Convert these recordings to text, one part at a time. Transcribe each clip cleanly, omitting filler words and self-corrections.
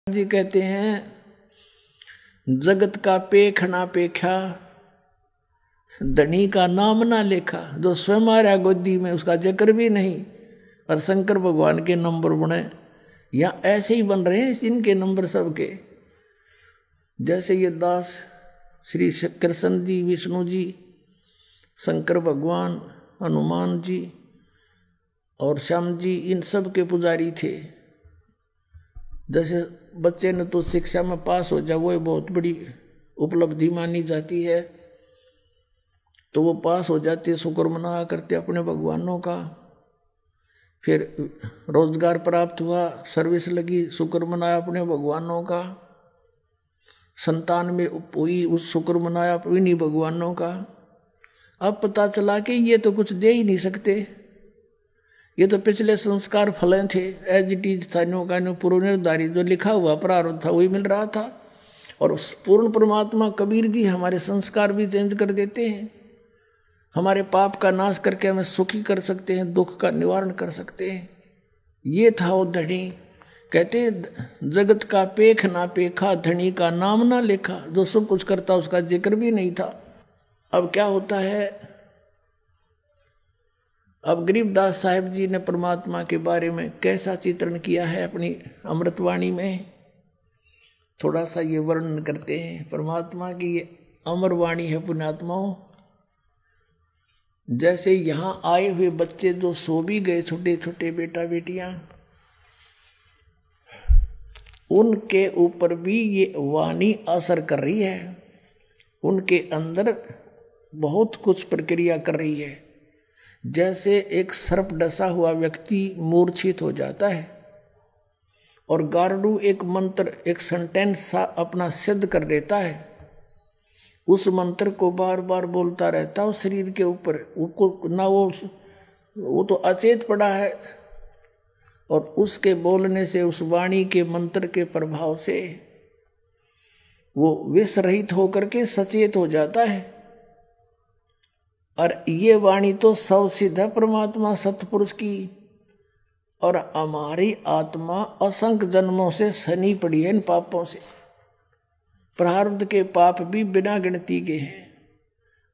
जी कहते हैं जगत का पेख ना पेखा, धनी का नाम ना लेखा। जो स्वयं आ रहा गोदी में उसका जिक्र भी नहीं, और शंकर भगवान के नंबर बने या ऐसे ही बन रहे हैं इनके नंबर सबके। जैसे ये दास श्री कृष्ण जी, विष्णु जी, शंकर भगवान, हनुमान जी और श्याम जी, इन सब के पुजारी थे। जैसे बच्चे ने तो शिक्षा में पास हो जाए वो बहुत बड़ी उपलब्धि मानी जाती है, तो वो पास हो जाते, शुक्र मना करते अपने भगवानों का। फिर रोजगार प्राप्त हुआ, सर्विस लगी, शुक्र मनाया अपने भगवानों का। संतान में हुई, उस शुक्र मनाया इन्हीं भगवानों का। अब पता चला कि ये तो कुछ दे ही नहीं सकते, ये तो पिछले संस्कार फलें थे, एज इट इज था, नो का नो पूर्व निर्धारित जो लिखा हुआ प्रारब्ध था वही मिल रहा था। और उस पूर्ण परमात्मा कबीर जी हमारे संस्कार भी चेंज कर देते हैं, हमारे पाप का नाश करके हमें सुखी कर सकते हैं, दुख का निवारण कर सकते हैं। ये था वो धनी। कहते जगत का पेख ना पेखा, धनी का नाम ना लेखा। जो सब कुछ करता उसका जिक्र भी नहीं था। अब क्या होता है, अब गरीबदास साहिब जी ने परमात्मा के बारे में कैसा चित्रण किया है अपनी अमृतवाणी में, थोड़ा सा ये वर्णन करते हैं। परमात्मा की ये अमर वाणी है पुण्यात्माओं। जैसे यहाँ आए हुए बच्चे जो सो भी गए, छोटे छोटे बेटा बेटियां, उनके ऊपर भी ये वाणी असर कर रही है। उनके अंदर बहुत कुछ प्रक्रिया कर रही है। जैसे एक सर्प डसा हुआ व्यक्ति मूर्छित हो जाता है और गार्डू एक मंत्र, एक सेंटेंस सा अपना सिद्ध कर देता है, उस मंत्र को बार बार बोलता रहता है उस शरीर के ऊपर। उसको ना वो तो अचेत पड़ा है, और उसके बोलने से, उस वाणी के मंत्र के प्रभाव से वो विष रहित होकर के सचेत हो जाता है। और ये वाणी तो सब सिद्ध है परमात्मा सतपुरुष की। और हमारी आत्मा असंख्य जन्मों से सनी पड़ी है इन पापों से। प्रारब्ध के पाप भी बिना गिनती के हैं,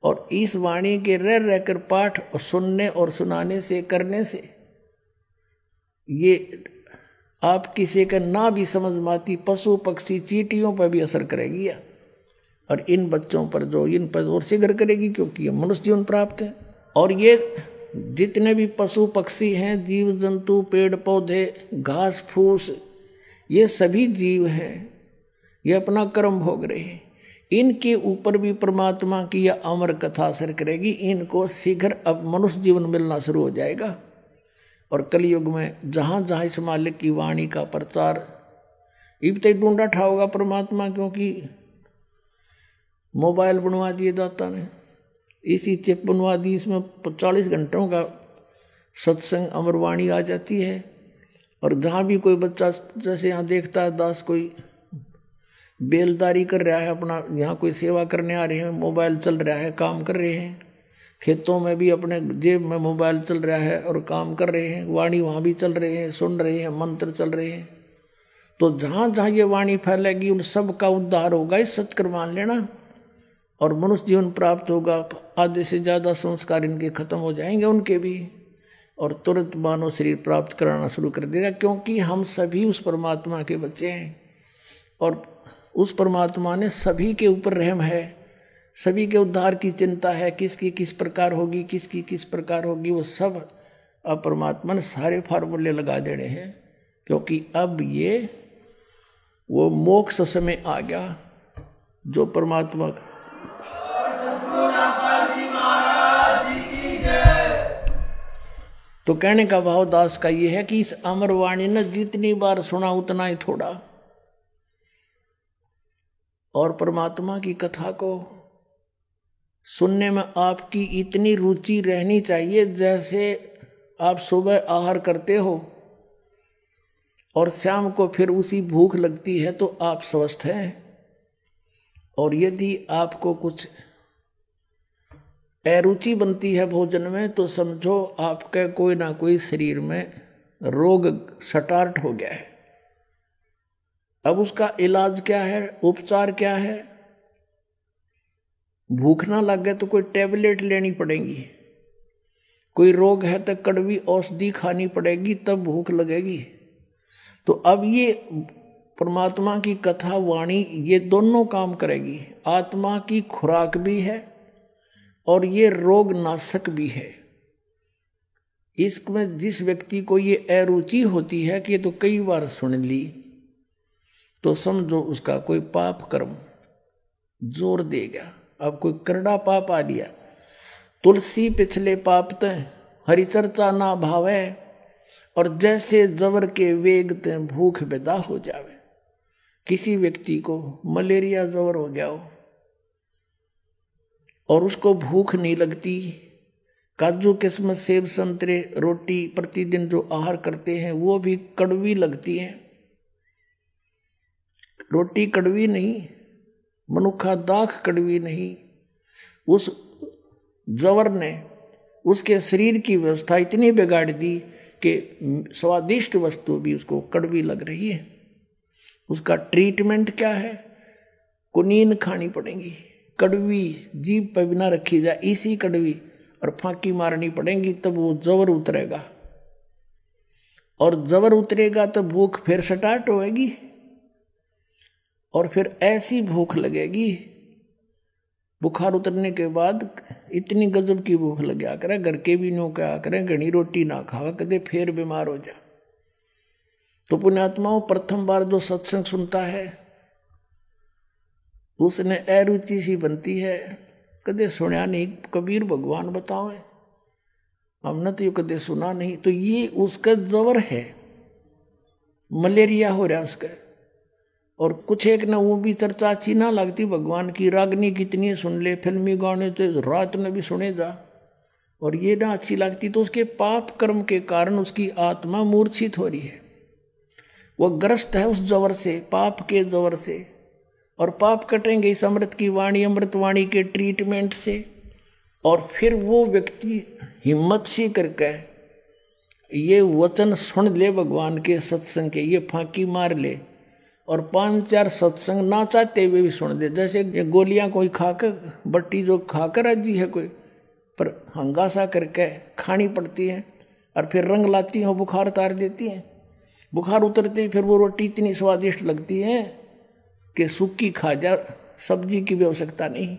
और इस वाणी के रह रहकर पाठ और सुनने और सुनाने से, करने से, ये आप किसी का ना भी समझ माती पशु पक्षी चींटियों पर भी असर करेगी, और इन बच्चों पर जो इन पर और शीघ्र करेगी, क्योंकि ये मनुष्य जीवन प्राप्त है। और ये जितने भी पशु पक्षी हैं, जीव जंतु, पेड़ पौधे, घास फूस, ये सभी जीव हैं, ये अपना कर्म भोग रहे हैं। इनके ऊपर भी परमात्मा की यह अमर कथा असर करेगी। इनको शीघ्र अब मनुष्य जीवन मिलना शुरू हो जाएगा। और कलयुग में जहाँ जहाँ इस मालिक की वाणी का प्रचार इब तक ढूंढा ठा होगा परमात्मा, क्योंकि मोबाइल बनवा दिए दाता ने, इसी चिप बनवा दी, इसमें 40 घंटों का सत्संग अमरवाणी आ जाती है। और जहाँ भी कोई बच्चा, जैसे यहाँ देखता है दास कोई बेलदारी कर रहा है अपना, यहाँ कोई सेवा करने आ रहे हैं, मोबाइल चल रहा है, काम कर रहे हैं। खेतों में भी अपने जेब में मोबाइल चल रहा है और काम कर रहे हैं, वाणी वहाँ भी चल रहे हैं, सुन रहे हैं, मंत्र चल रहे हैं। तो जहाँ जहाँ ये वाणी फैलेगी उन सब का उद्धार होगा, इस सत्कर मान लेना, और मनुष्य जीवन प्राप्त होगा। आधे से ज़्यादा संस्कार इनके खत्म हो जाएंगे उनके भी, और तुरंत मानव शरीर प्राप्त कराना शुरू कर देगा। क्योंकि हम सभी उस परमात्मा के बच्चे हैं, और उस परमात्मा ने सभी के ऊपर रहम है, सभी के उद्धार की चिंता है। किसकी किस प्रकार होगी, किसकी किस प्रकार होगी, वो सब अब परमात्मा ने सारे फार्मूले लगा देने हैं। क्योंकि अब ये वो मोक्ष समय आ गया जो परमात्मा का। तो कहने का भाव दास का ये है कि इस अमर वाणी ने जितनी बार सुना उतना ही थोड़ा। और परमात्मा की कथा को सुनने में आपकी इतनी रुचि रहनी चाहिए, जैसे आप सुबह आहार करते हो और शाम को फिर उसी भूख लगती है, तो आप स्वस्थ हैं। और यदि आपको कुछ अरुचि बनती है भोजन में, तो समझो आपका कोई ना कोई शरीर में रोग स्टार्ट हो गया है। अब उसका इलाज क्या है, उपचार क्या है? भूख ना लगे तो कोई टेबलेट लेनी पड़ेगी, कोई रोग है तो कड़वी औषधि खानी पड़ेगी, तब भूख लगेगी। तो अब ये परमात्मा की कथा वाणी ये दोनों काम करेगी, आत्मा की खुराक भी है और ये रोग नाशक भी है। इसमें जिस व्यक्ति को ये अरुचि होती है कि ये तो कई बार सुन ली, तो समझो उसका कोई पाप कर्म जोर देगा। अब कोई करड़ा पाप आ लिया, तुलसी पिछले पाप तय हरि चर्चा ना भावे, और जैसे जबर के वेग तय भूख बेदा हो जावे। किसी व्यक्ति को मलेरिया जबर हो गया हो और उसको भूख नहीं लगती, काजू किस्मत सेब संतरे रोटी प्रतिदिन जो आहार करते हैं वो भी कड़वी लगती है। रोटी कड़वी नहीं, मनुखा दाख कड़वी नहीं, उस जवर ने उसके शरीर की व्यवस्था इतनी बिगाड़ दी कि स्वादिष्ट वस्तु भी उसको कड़वी लग रही है। उसका ट्रीटमेंट क्या है? कुनीन खानी पड़ेगी, कड़वी जीभ पर बिना रखी जाए इसी कड़वी, और फांकी मारनी पड़ेगी, तब वो जबर उतरेगा। और जबर उतरेगा तो भूख फिर स्टार्ट होएगी, और फिर ऐसी भूख लगेगी, बुखार उतरने के बाद इतनी गजब की भूख लग गया करे, घर के भी नो क्या करें, घनी रोटी ना खावा कदे फिर बीमार हो जा। तो पुण्यात्माओं, प्रथम बार जो सत्संग सुनता है उसने अरुचि सी बनती है, कदे सुना नहीं, कबीर भगवान बताओ, हमने तो ये कदे सुना नहीं। तो ये उसका जबर है, मलेरिया हो रहा उसका। और कुछ एक ना वो भी चर्चा अच्छी ना लगती भगवान की, रागनी कितनी सुन ले, फिल्मी गाने तो रात में भी सुने जा, और ये ना अच्छी लगती, तो उसके पाप कर्म के कारण उसकी आत्मा मूर्छित हो रही है। वह ग्रस्त है उस जवर से, पाप के जवर से, और पाप कटेंगे इस अमृत की वाणी, अमृत वाणी के ट्रीटमेंट से। और फिर वो व्यक्ति हिम्मत सी करके ये वचन सुन ले भगवान के सत्संग के, ये फांकी मार ले, और 5-4 सत्संग ना चाहते हुए भी सुन दे। जैसे ये गोलियां कोई खाकर, बट्टी जो खाकर राजी है कोई, पर हंगासा करके खानी पड़ती है, और फिर रंग लाती है, बुखार उतार देती है। बुखार उतरते फिर वो रोटी इतनी स्वादिष्ट लगती है कि सूखी खा जा, सब्जी की भी आवश्यकता नहीं।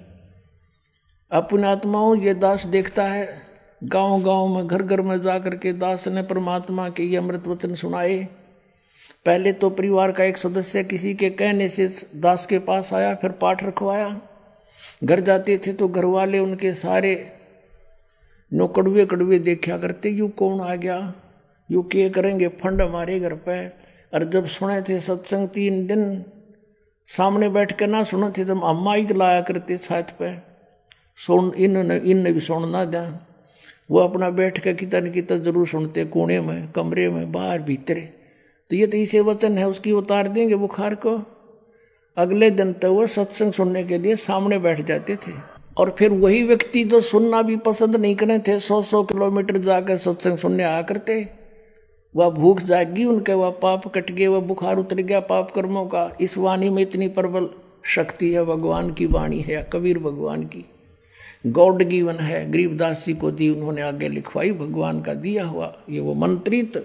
अपने आत्माओं, ये दास देखता है गांव गांव में, घर घर में जा करके दास ने परमात्मा के ये अमृत वचन सुनाए। पहले तो परिवार का एक सदस्य किसी के कहने से दास के पास आया, फिर पाठ रखवाया। घर जाते थे तो घर वाले उनके सारे नो कड़वे कड़वे देखा करते, यू कौन आ गया, यू क्या करेंगे फंड हमारे घर पे। और जब सुने थे सत्संग 3 दिन सामने बैठ कर ना सुने थे, तो अम्मा ही लाया करते छत पे, सुन इनने भी सुनना दिया। वो अपना बैठ कर कितना न कितना जरूर सुनते, कोने में, कमरे में, बाहर भीतरे। तो ये तो इसे वचन है, उसकी उतार देंगे बुखार को। अगले दिन तो वो सत्संग सुनने के लिए सामने बैठ जाते थे। और फिर वही व्यक्ति जो सुनना भी पसंद नहीं करे थे, 100-100 किलोमीटर जाकर सत्संग सुनने आया करते, वह भूख जागी उनके, वह पाप कट गए, वह बुखार उतर गया पाप कर्मों का। इस वाणी में इतनी प्रबल शक्ति है, भगवान की वाणी है, कबीर भगवान की गॉड गिवन है, गरीबदास जी को दी उन्होंने, आगे लिखवाई, भगवान का दिया हुआ ये वो मंत्रित